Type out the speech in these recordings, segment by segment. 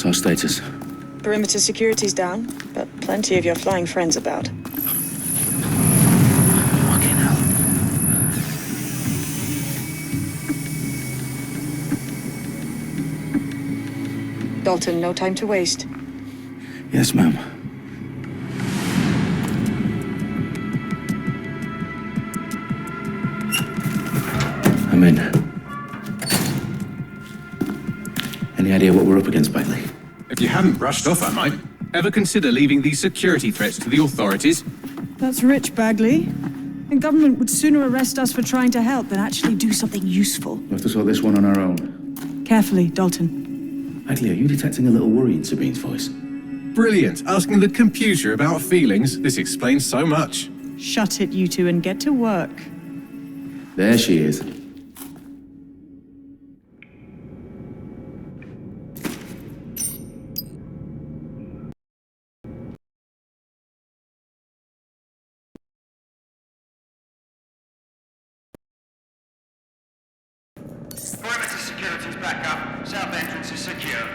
our status? Perimeter security's down, but plenty of your flying friends about. Fucking hell. Dalton, no time to waste. Yes, ma'am. I'm in. Any idea what we're up against, Bailey? If you hadn't brushed off, I might. Ever consider leaving these security threats to the authorities? That's rich, Bagley. The government would sooner arrest us for trying to help than actually do something useful. We have to sort this one on our own. Carefully, Dalton. Bailey, are you detecting a little worry in Sabine's voice? Brilliant. Asking the computer about feelings. This explains so much. Shut it, you two, and get to work. There she is. Perimeter security's back up. South entrance is secure.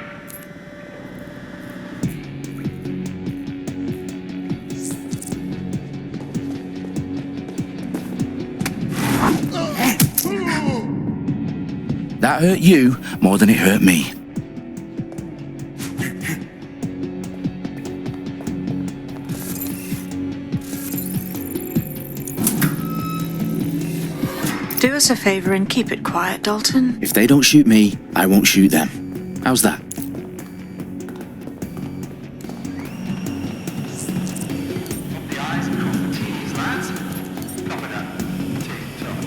That hurt you more than it hurt me. Do us a favor and keep it quiet, Dalton. If they don't shoot me, I won't shoot them. How's that? Put the eyes across the T's, lads. Copy that. T, top.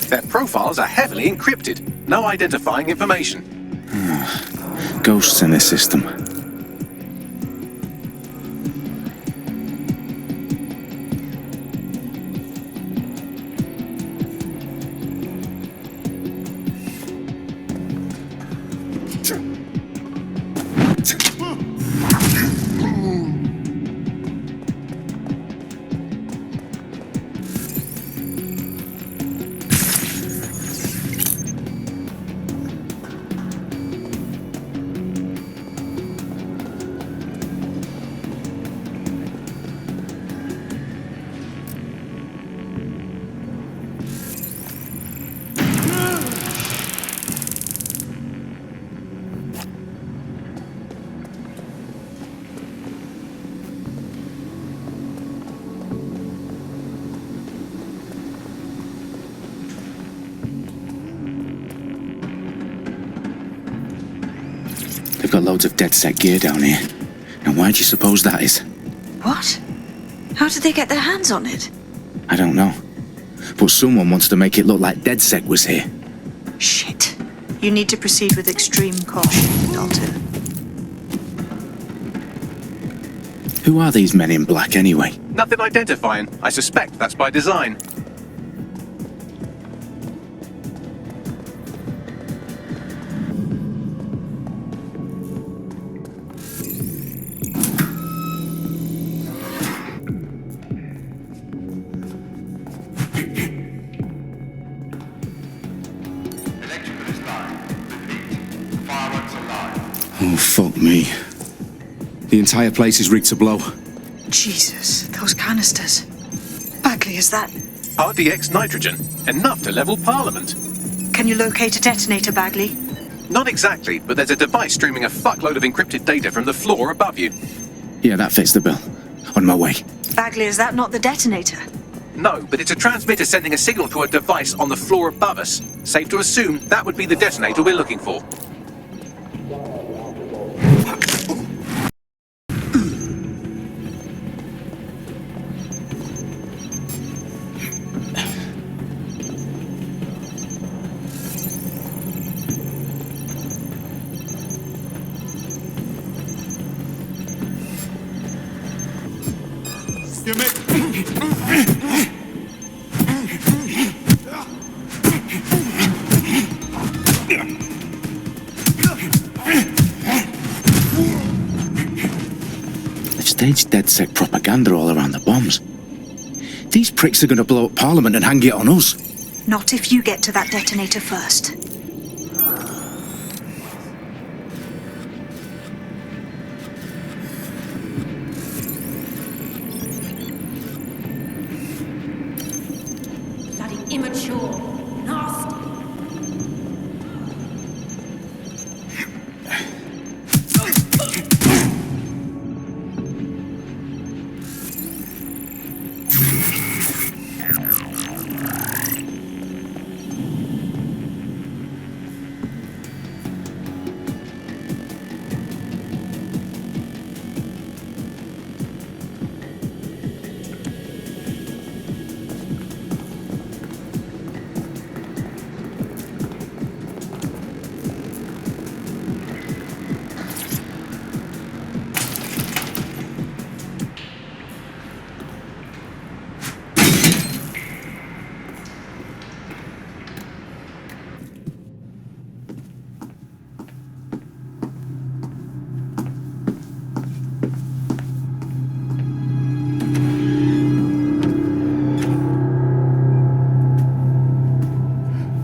Their profiles are heavily encrypted. No identifying information. Ghosts in this system. They've got loads of DedSec gear down here. And why do you suppose that is? What? How did they get their hands on it? I don't know. But someone wants to make it look like DedSec was here. Shit. You need to proceed with extreme caution, Dalton. Who are these men in black anyway? Nothing identifying. I suspect that's by design. Electrical is live. Repeat. Fireworks are live. Oh, fuck me. The entire place is rigged to blow. Jesus, those canisters. Bagley, is that... RDX nitrogen. Enough to level Parliament. Can you locate a detonator, Bagley? Not exactly, but there's a device streaming a fuckload of encrypted data from the floor above you. Yeah, that fits the bill. On my way. Bagley, is that not the detonator? No, but it's a transmitter sending a signal to a device on the floor above us. Safe to assume that would be the detonator we're looking for. You make... They've staged DedSec propaganda all around the bombs. These pricks are going to blow up Parliament and hang it on us. Not if you get to that detonator first. Bloody immature. Nasty.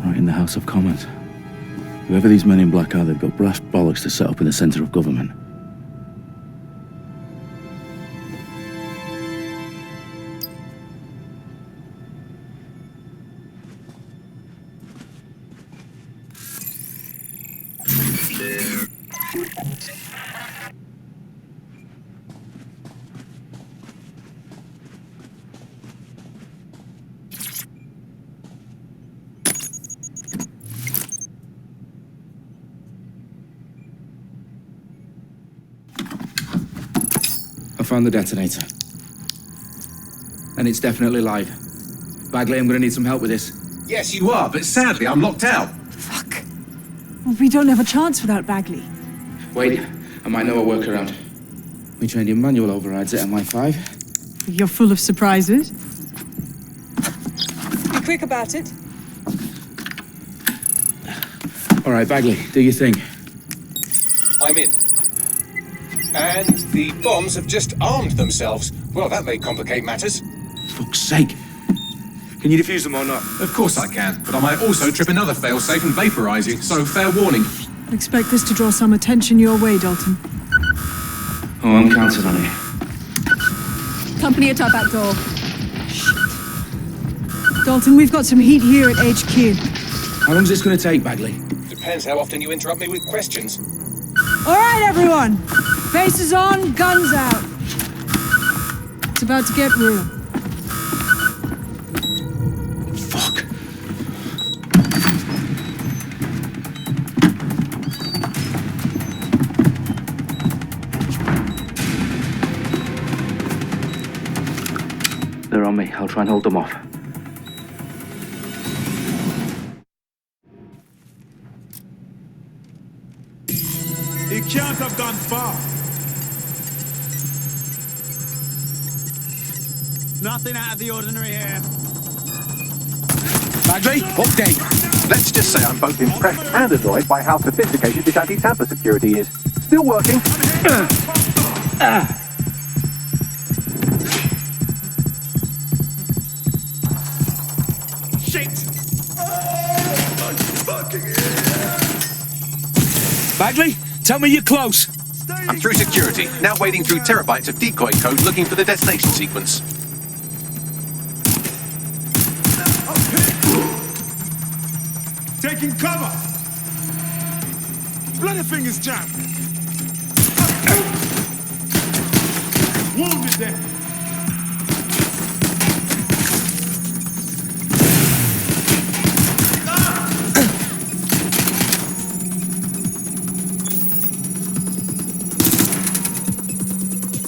Right in the House of Commons. Whoever these men in black are, they've got brass bollocks to set up in the centre of government. I found the detonator. And it's definitely live. Bagley, I'm gonna need some help with this. Yes, you are, but sadly I'm locked out. Fuck. Well, we don't have a chance without Bagley. Wait, I might know a workaround. We trained in manual overrides at MI5. You're full of surprises. Be quick about it. All right, Bagley, do your thing. I'm in. And the bombs have just armed themselves. Well, that may complicate matters. Fuck's sake. Can you defuse them or not? Of course I can, but I might also trip another failsafe and vaporize you, so fair warning. Expect this to draw some attention your way, Dalton. Oh, I'm counting on it. Company at our back door. Dalton, we've got some heat here at HQ. How long's this gonna take, Bagley? Depends how often you interrupt me with questions. All right, everyone. Faces on, guns out. It's about to get real. Fuck. They're on me. I'll try and hold them off. He can't have gone far. Nothing out of the ordinary here. Bagley, update. Let's just say I'm both impressed and annoyed by how sophisticated this anti-tamper security is. Still working. Shit! I'm fucking Bagley, tell me you're close. I'm through security, now wading through terabytes of decoy code looking for the destination sequence. Taking cover! Bloody fingers jammed! Wounded there!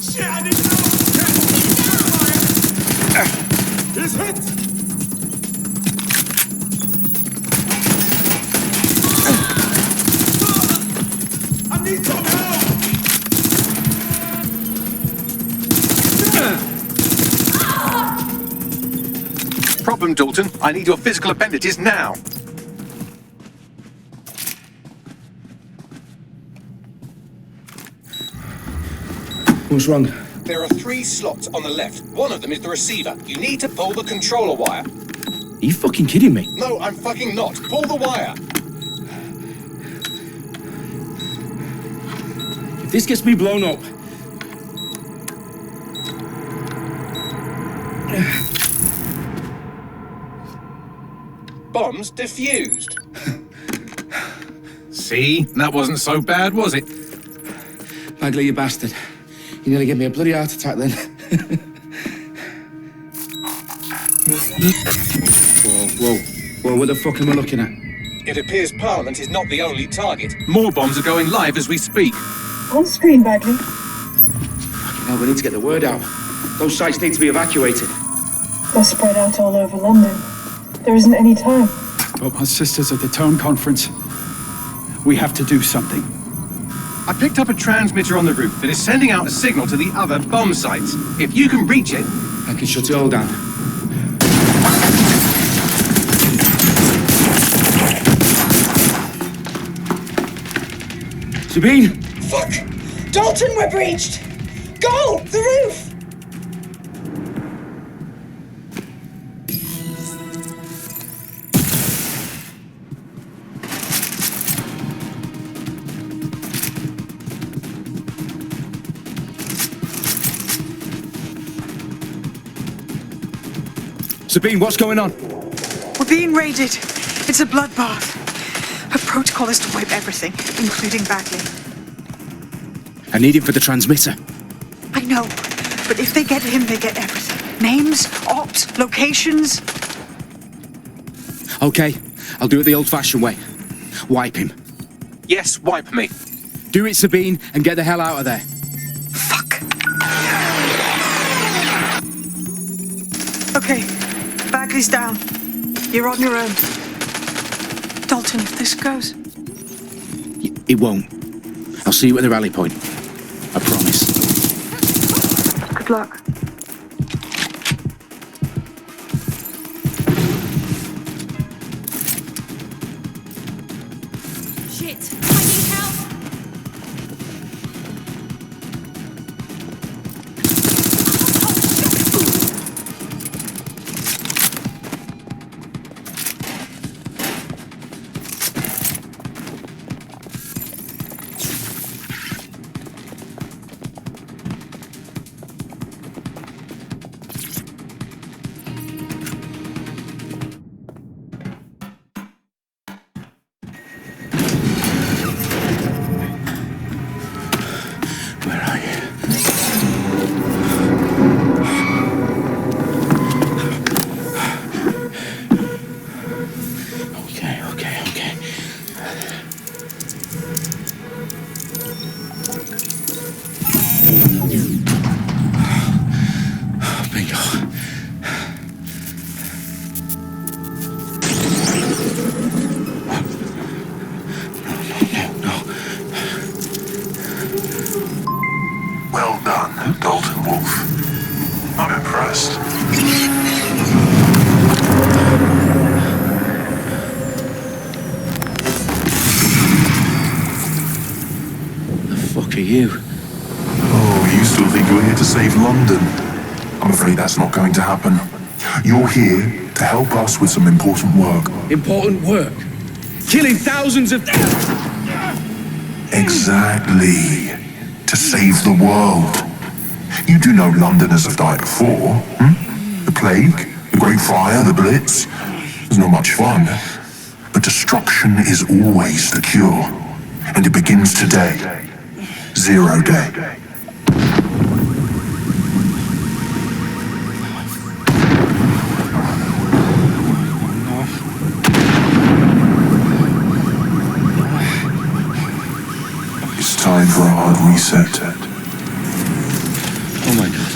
Shit, I need to know! He's hit! I need some help! Drop them, Dalton. I need your physical appendages now. What's wrong? There are 3 slots on the left. One of them is the receiver. You need to pull the controller wire. Are you fucking kidding me? No, I'm fucking not. Pull the wire. If this gets me blown up... Bombs defused. See? That wasn't so bad, was it? Bagley, you bastard. You nearly gave me a bloody heart attack then. Whoa, what the fuck am I looking at? It appears Parliament is not the only target. More bombs are going live as we speak. On screen, Bagley. No, we need to get the word out. Those sites need to be evacuated. They're spread out all over London. There isn't any time. But my sister's at the town conference. We have to do something. I picked up a transmitter on the roof that is sending out a signal to the other bomb sites. If you can reach it... I can shut it all down. Sabine! Fuck! Dalton, we're breached! Go! The roof! Sabine, what's going on? We're being raided. It's a bloodbath. Her protocol is to wipe everything, including Bagley. I need him for the transmitter. I know, but if they get him, they get everything. Names, ops, locations. Okay, I'll do it the old-fashioned way. Wipe him. Yes, wipe me. Do it, Sabine, and get the hell out of there. Fuck. Okay, Bagley's down. You're on your own. Dalton, if this goes... It won't. I'll see you at the rally point. I promise. Good luck. Shit! I need help! Where are you? Okay. Bingo. No. Well done, Dalton Wolf. I'm impressed. The fuck are you? Oh, you still think you're here to save London? I'm afraid that's not going to happen. You're here to help us with some important work. Important work. Killing thousands of... Exactly. To save the world. You do know Londoners have died before, hmm? The plague, the Great Fire, the Blitz. It's not much fun. But destruction is always the cure. And it begins today. 0 day. It's time for a hard reset. Oh my God.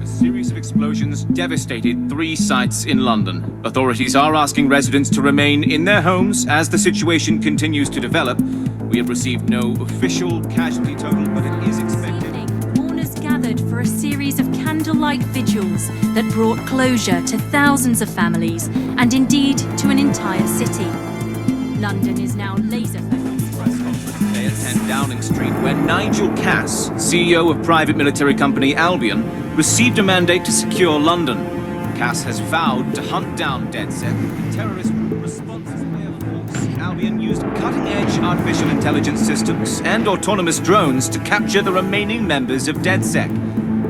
A series of explosions explosions devastated 3 sites in London. Authorities are asking residents to remain in their homes as the situation continues to develop. We have received no official casualty total, but it is expected. Mourners gathered for a series of candlelight vigils that brought closure to thousands of families and indeed to an entire city. London is now laser-focused. Today at 10 Downing Street, where Nigel Cass, CEO of private military company Albion, received a mandate to secure London. Cass has vowed to hunt down DedSec, terrorist group responsible for force. Albion used cutting-edge artificial intelligence systems and autonomous drones to capture the remaining members of DedSec.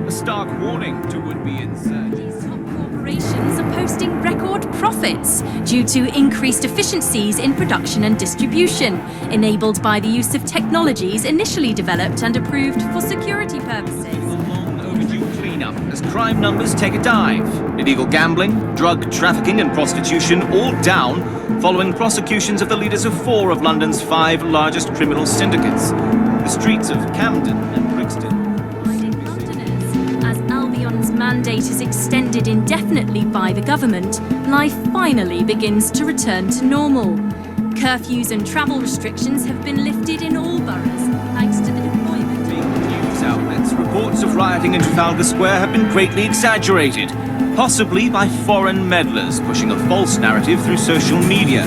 A stark warning to would-be insurgents. Top corporations are posting record profits due to increased efficiencies in production and distribution, enabled by the use of technologies initially developed and approved for security purposes. Cleanup as crime numbers take a dive. Illegal gambling, drug trafficking and prostitution all down following prosecutions of the leaders of 4 of London's 5 largest criminal syndicates. The streets of Camden and Brixton. Londoners, as Albion's mandate is extended indefinitely by the government, life finally begins to return to normal. Curfews and travel restrictions have been lifted in all boroughs, thanks to the deployment. News outlets, reports of rioting in Trafalgar Square have been greatly exaggerated, possibly by foreign meddlers pushing a false narrative through social media.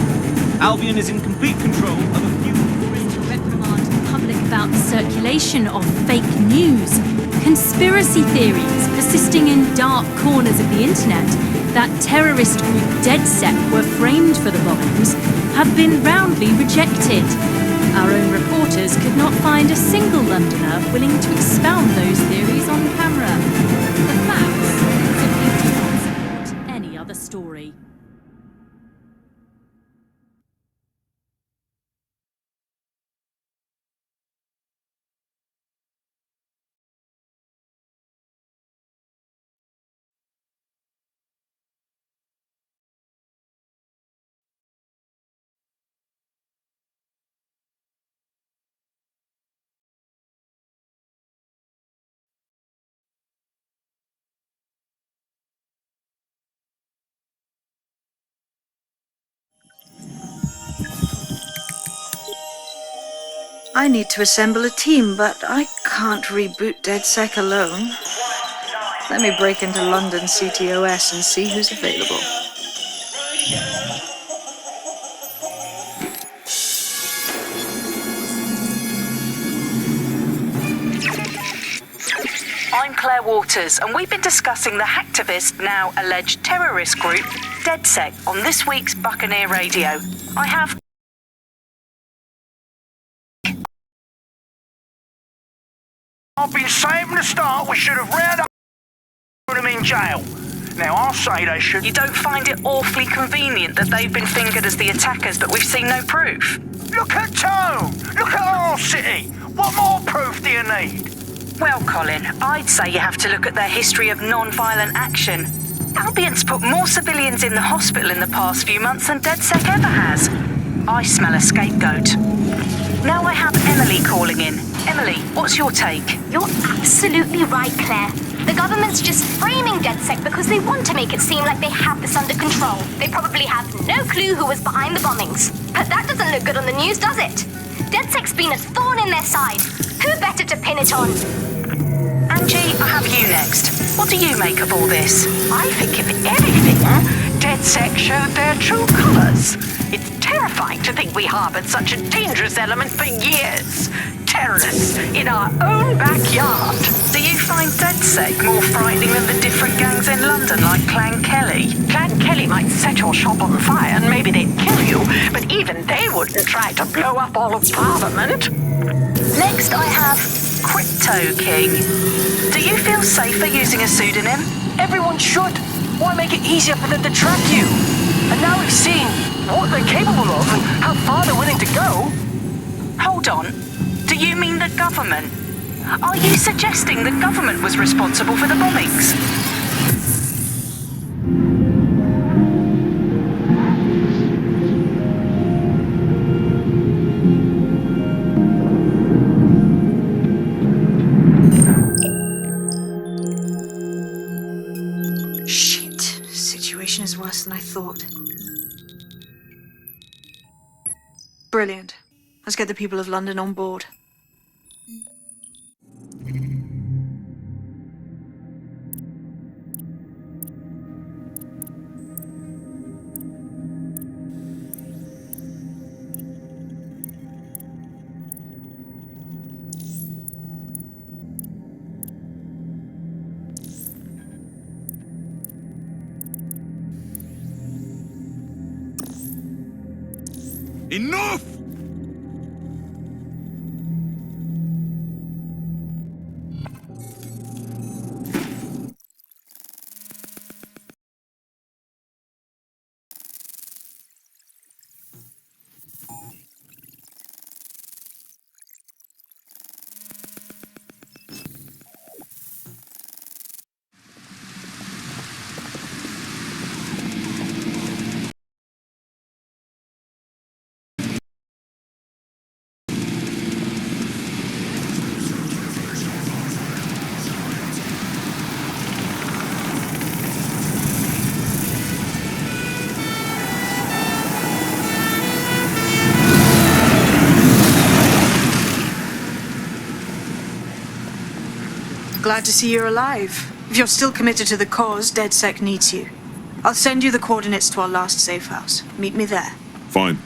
Albion is in complete control of a few... To reprimand the public about the circulation of fake news, conspiracy theories persisting in dark corners of the internet that terrorist group DedSec were framed for the bombings have been roundly rejected. Our own reporters could not find a single Londoner willing to expound those theories on camera. The facts simply do not support any other story. I need to assemble a team, but I can't reboot DedSec alone. Let me break into London CTOS and see who's available. I'm Claire Waters, and we've been discussing the hacktivist, now alleged terrorist group, DedSec, on this week's Buccaneer Radio. I have... I've been saying from the start we should have rounded up and put them in jail. Now, I'll say they should... You don't find it awfully convenient that they've been fingered as the attackers, but we've seen no proof? Look at Tone! Look at our city! What more proof do you need? Well, Colin, I'd say you have to look at their history of non-violent action. Albion's put more civilians in the hospital in the past few months than DedSec ever has. I smell a scapegoat. Now I have Emily calling in. Emily, what's your take? You're absolutely right, Claire. The government's just framing DedSec because they want to make it seem like they have this under control. They probably have no clue who was behind the bombings. But that doesn't look good on the news, does it? DedSec's been a thorn in their side. Who better to pin it on? Angie, I have you next. What do you make of all this? I think if anything, DedSec showed their true colours. It's terrifying to think we harboured such a dangerous element for years. Terrorists in our own backyard. Do you find DedSec more frightening than the different gangs in London, like Clan Kelly? Clan Kelly might set your shop on fire and maybe they'd kill you, but even they wouldn't try to blow up all of Parliament. Next I have Crypto King. Do you feel safer using a pseudonym? Everyone should. Why make it easier for them to track you? And now we've seen what they're capable of and how far they're willing to go. Hold on. Do you mean the government? Are you suggesting the government was responsible for the bombings? thought. Brilliant. Let's get the people of London on board. Enough! Glad to see you're alive. If you're still committed to the cause, DedSec needs you. I'll send you the coordinates to our last safe house. Meet me there. Fine.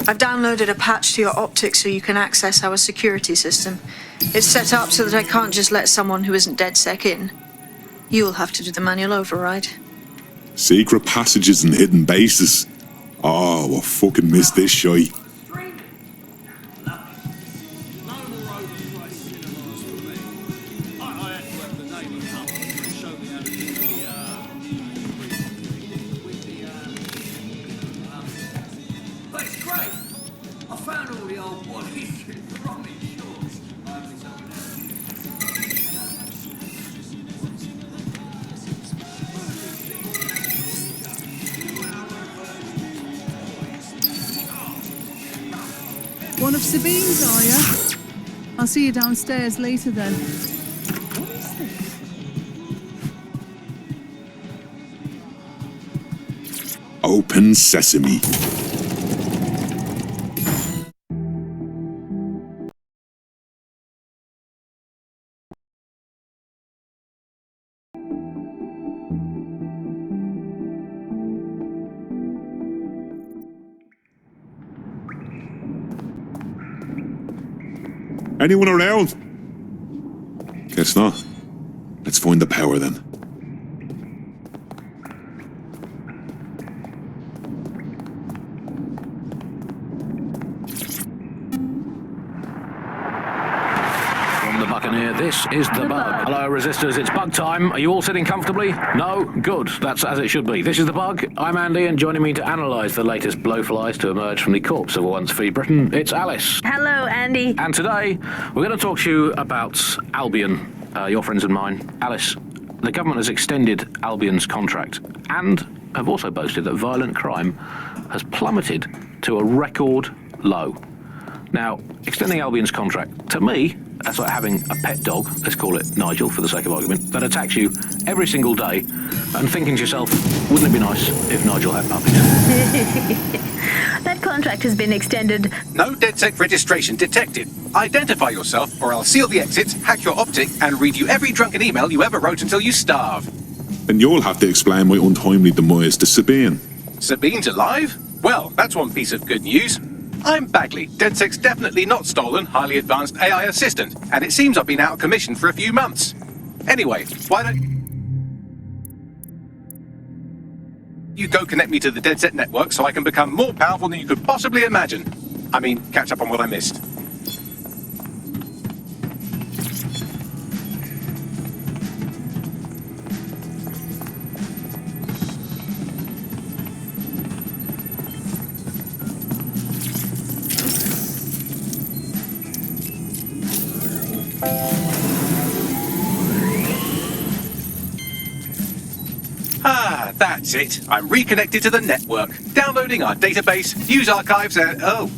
I've downloaded a patch to your optics so you can access our security system. It's set up so that I can't just let someone who isn't DedSec in. You'll have to do the manual override. Secret passages and hidden bases. Oh, I fucking missed this shy. One of Sabine's, are you? I'll see you downstairs later then. What is this? Open sesame. Anyone around? Guess not. Let's find the power then. the Buccaneer. This is The Bug. Hello, Resistors. It's bug time. Are you all sitting comfortably? No? Good. That's as it should be. This is The Bug. I'm Andy, and joining me to analyse the latest blowflies to emerge from the corpse of a once free Britain, it's Alice. Hello, Andy. And today, we're going to talk to you about Albion, your friends and mine. Alice, the government has extended Albion's contract and have also boasted that violent crime has plummeted to a record low. Now, extending Albion's contract, to me, that's like having a pet dog, let's call it Nigel for the sake of argument, that attacks you every single day and thinking to yourself, wouldn't it be nice if Nigel had puppies? That contract has been extended. No DedSec registration detected. Identify yourself or I'll seal the exits, hack your optic, and read you every drunken email you ever wrote until you starve. And you'll have to explain my untimely demise to Sabine. Sabine's alive? Well, that's one piece of good news. I'm Bagley, DedSec's definitely not stolen, highly advanced AI assistant, and it seems I've been out of commission for a few months. Anyway, why don't you go connect me to the DedSec network so I can become more powerful than you could possibly imagine? I mean, catch up on what I missed. Ah, that's it. I'm reconnected to the network, downloading our database, news archives, and oh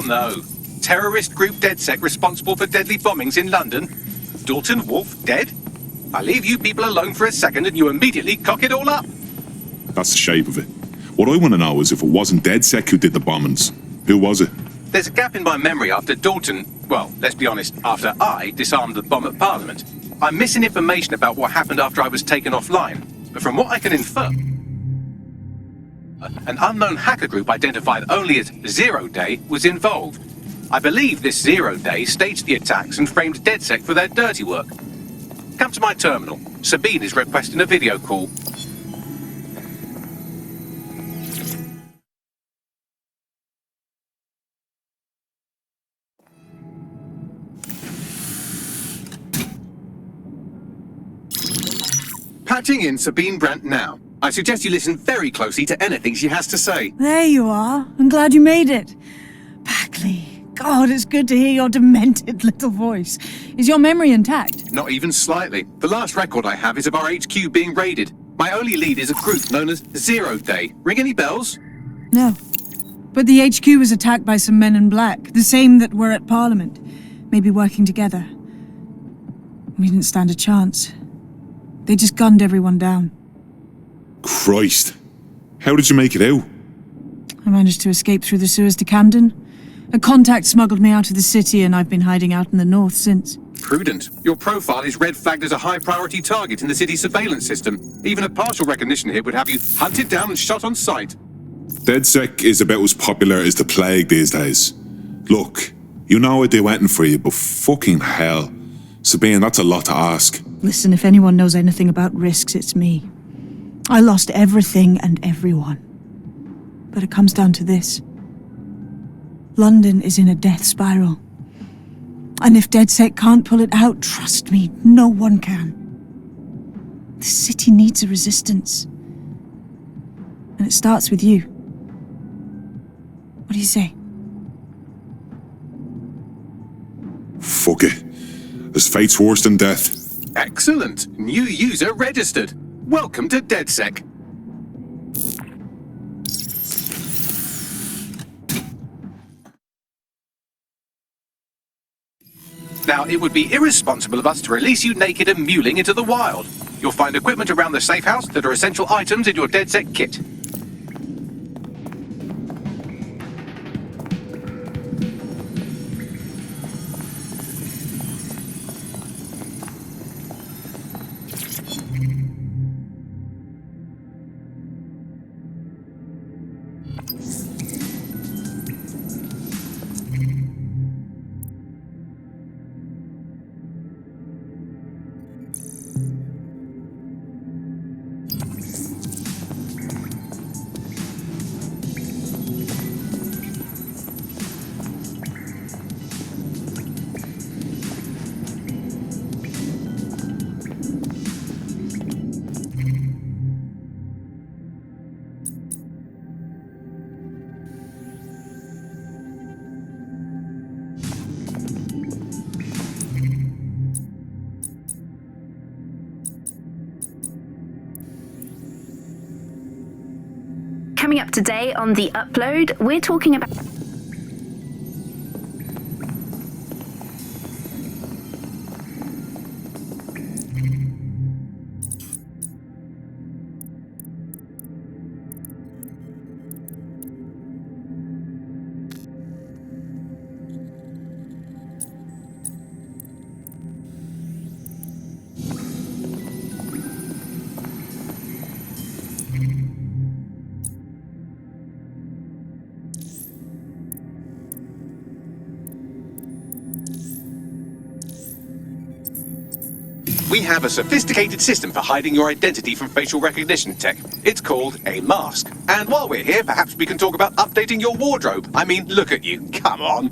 no. Terrorist group DedSec responsible for deadly bombings in London. Dalton Wolf dead? I leave you people alone for a second and you immediately cock it all up. That's the shape of it. What I want to know is if it wasn't DedSec who did the bombings, who was it? There's a gap in my memory after Dalton, well, let's be honest, after I disarmed the bomb at Parliament. I'm missing information about what happened after I was taken offline. But from what I can infer, an unknown hacker group identified only as Zero Day was involved. I believe this Zero Day staged the attacks and framed DedSec for their dirty work. Come to my terminal. Sabine is requesting a video call. Patching in Sabine Brandt now. I suggest you listen very closely to anything she has to say. There you are. I'm glad you made it. Bagley, God, it's good to hear your demented little voice. Is your memory intact? Not even slightly. The last record I have is of our HQ being raided. My only lead is a group known as Zero Day. Ring any bells? No. But the HQ was attacked by some men in black, the same that were at Parliament. Maybe working together. We didn't stand a chance. They just gunned everyone down. Christ. How did you make it out? I managed to escape through the sewers to Camden. A contact smuggled me out of the city and I've been hiding out in the north since. Prudent. Your profile is red flagged as a high-priority target in the city's surveillance system. Even a partial recognition hit would have you hunted down and shot on sight. DedSec is about as popular as the plague these days. Look, you know I do anything for you, but fucking hell. Sabine, that's a lot to ask. Listen, if anyone knows anything about risks, it's me. I lost everything and everyone. But it comes down to this. London is in a death spiral. And if DedSec can't pull it out, trust me, no one can. The city needs a resistance. And it starts with you. What do you say? Fuck it. As fate's worse than death. Excellent. New user registered. Welcome to DedSec. Now, it would be irresponsible of us to release you naked and mewling into the wild. You'll find equipment around the safe house that are essential items in your DedSec kit. coming up today on The Upload, we're talking about... We have a sophisticated system for hiding your identity from facial recognition tech. It's called a mask. And while we're here, perhaps we can talk about updating your wardrobe. I mean, look at you. Come on.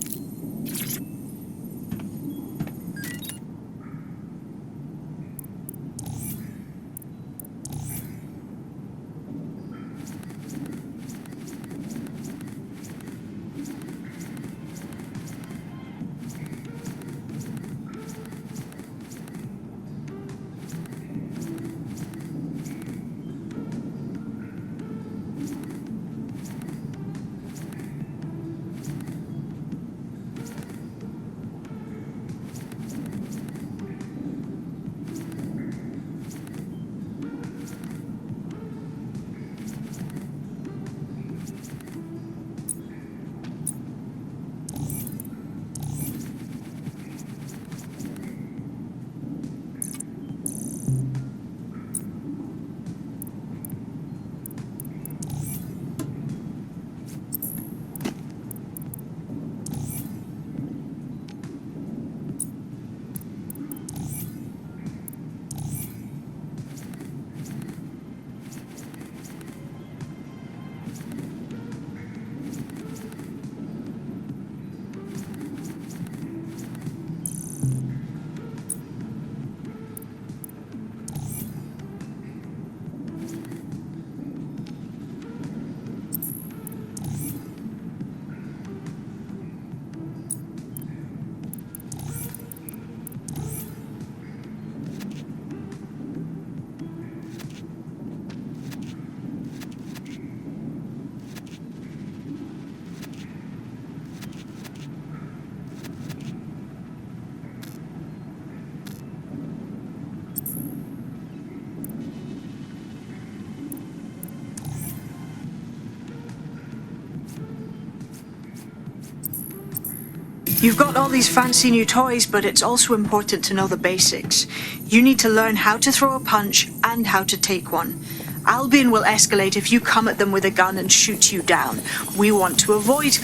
You've got all these fancy new toys, but it's also important to know the basics. You need to learn how to throw a punch and how to take one. Albion will escalate if you come at them with a gun and shoot you down. We want to avoid...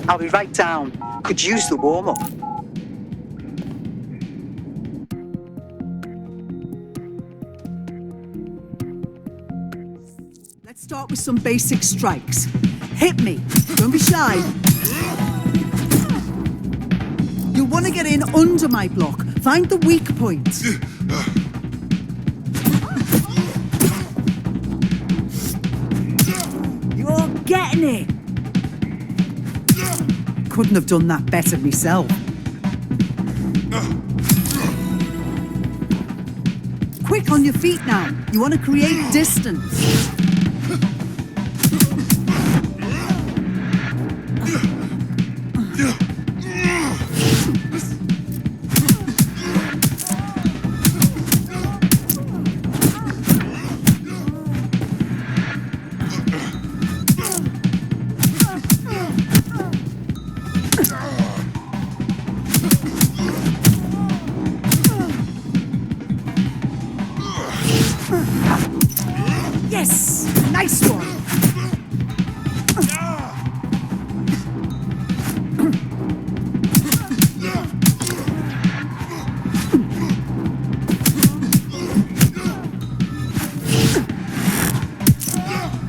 I'll be right down. Could use the warm-up. Let's start with some basic strikes. Hit me. Don't be shy. You want to get in under my block. Find the weak point. You're getting it. Couldn't have done that better myself. Quick on your feet now. You want to create distance. Yes! Nice one!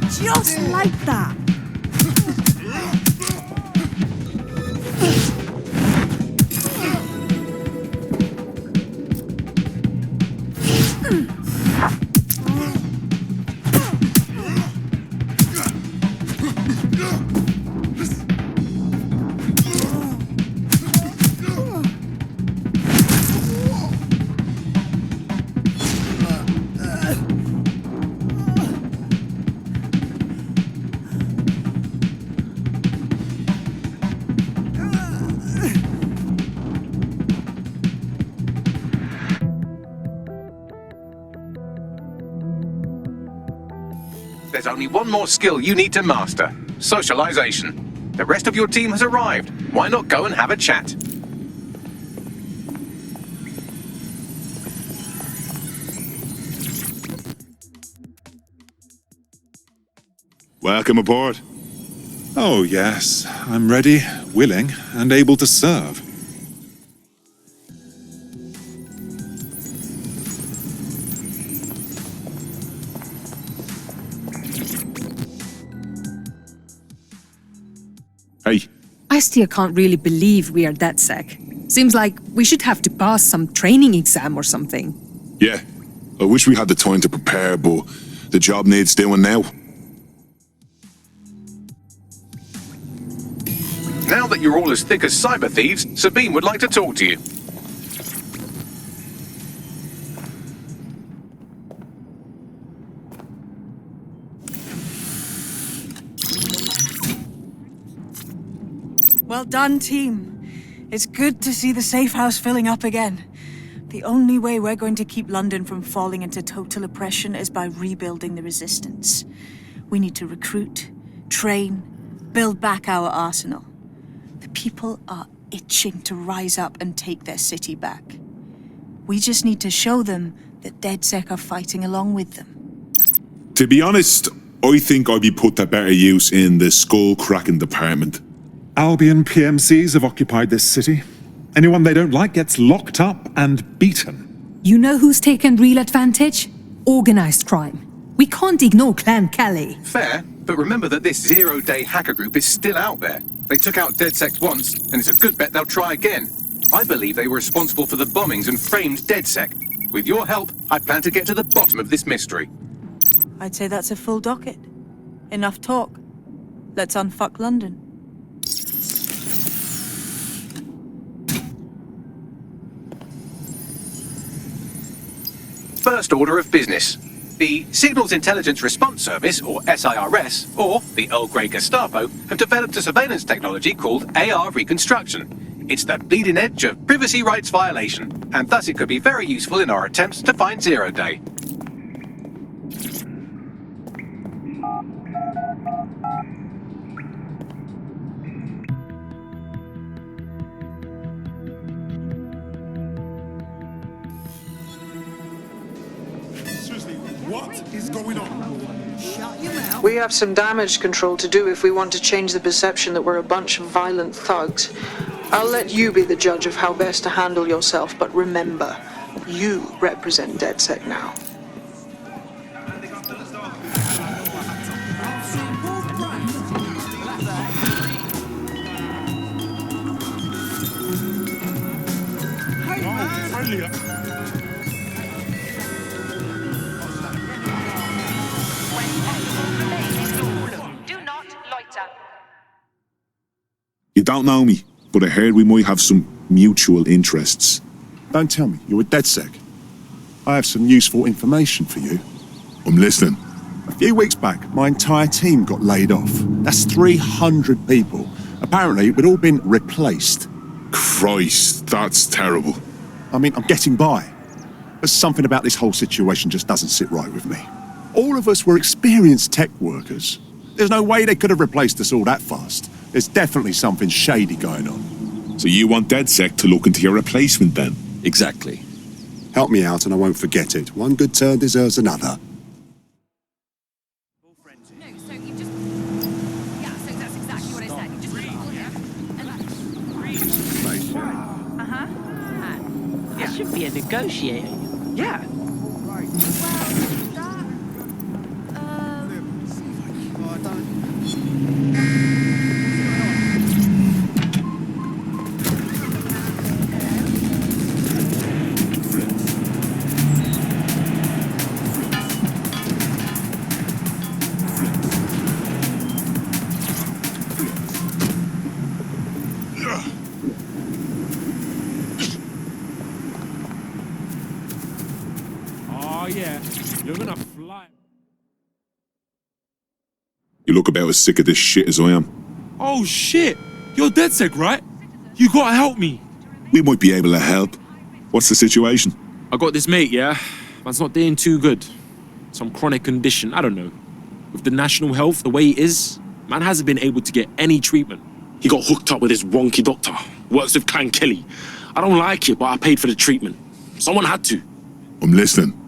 Just like that! There's only one more skill you need to master: socialization. The rest of your team has arrived. Why not go and have a chat? Welcome aboard. Oh, yes. I'm ready, willing, and able to serve. Hey. I still can't really believe we are DedSec. Seems like we should have to pass some training exam or something. Yeah. I wish we had the time to prepare, but the job needs doing now. Now that you're all as thick as cyber thieves, Sabine would like to talk to you. Well done, team. It's good to see the safe house filling up again. The only way we're going to keep London from falling into total oppression is by rebuilding the resistance. We need to recruit, train, build back our arsenal. The people are itching to rise up and take their city back. We just need to show them that DedSec are fighting along with them. To be honest, I think I'd be put to better use in the skull-cracking department. Albion PMCs have occupied this city. Anyone they don't like gets locked up and beaten. You know who's taken real advantage? Organized crime. We can't ignore Clan Calais. Fair, but remember that this zero-day hacker group is still out there. They took out DedSec once, and it's a good bet they'll try again. I believe they were responsible for the bombings and framed DedSec. With your help, I plan to get to the bottom of this mystery. I'd say that's a full docket. Enough talk. Let's unfuck London. First order of business. The Signals Intelligence Response Service, or SIRS, or the Earl Grey Gestapo, have developed a surveillance technology called AR Reconstruction. It's the bleeding edge of privacy rights violation, and thus it could be very useful in our attempts to find Zero Day. What is going on? Shut your mouth. We have some damage control to do if we want to change the perception that we're a bunch of violent thugs. I'll let you be the judge of how best to handle yourself, but remember, you represent DedSec now. You don't know me, but I heard we might have some mutual interests. Don't tell me you're a DedSec. I have some useful information for you. I'm listening. A few weeks back, my entire team got laid off. That's 300 people. Apparently, we'd all been replaced. Christ, that's terrible. I mean, I'm getting by. But something about this whole situation just doesn't sit right with me. All of us were experienced tech workers. There's no way they could have replaced us all that fast. There's definitely something shady going on. So you want DedSec to look into your replacement then? Exactly. Help me out and I won't forget it. One good turn deserves another. That should be a negotiator. Yeah. Oh yeah, you're gonna fly. You look about as sick of this shit as I am. Oh shit! You're DedSec, right? You gotta help me. We might be able to help. What's the situation? I got this mate, yeah? Man's not doing too good. Some chronic condition, I don't know. With the national health the way it is, man hasn't been able to get any treatment. He got hooked up with this wonky doctor. Works with Clan Kelly. I don't like it, but I paid for the treatment. Someone had to. I'm listening.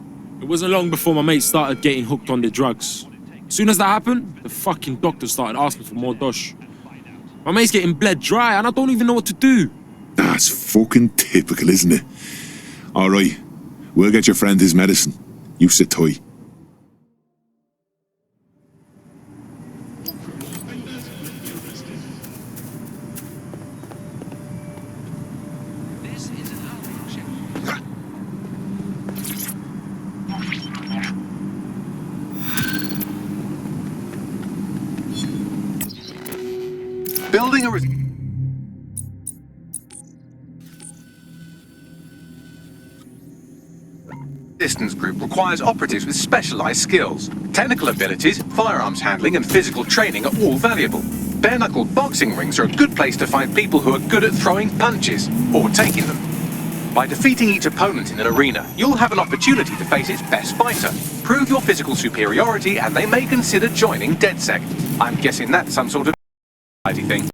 It wasn't long before my mate started getting hooked on the drugs. As soon as that happened, the fucking doctor started asking for more dosh. My mate's getting bled dry and I don't even know what to do. That's fucking typical, isn't it? All right, we'll get your friend his medicine. You sit tight. Building a resistance group requires operatives with specialized skills. Technical abilities, firearms handling, and physical training are all valuable. Bare-knuckle boxing rings are a good place to find people who are good at throwing punches, or taking them. By defeating each opponent in an arena, you'll have an opportunity to face its best fighter. Prove your physical superiority, and they may consider joining DedSec. I'm guessing that's some sort of thing.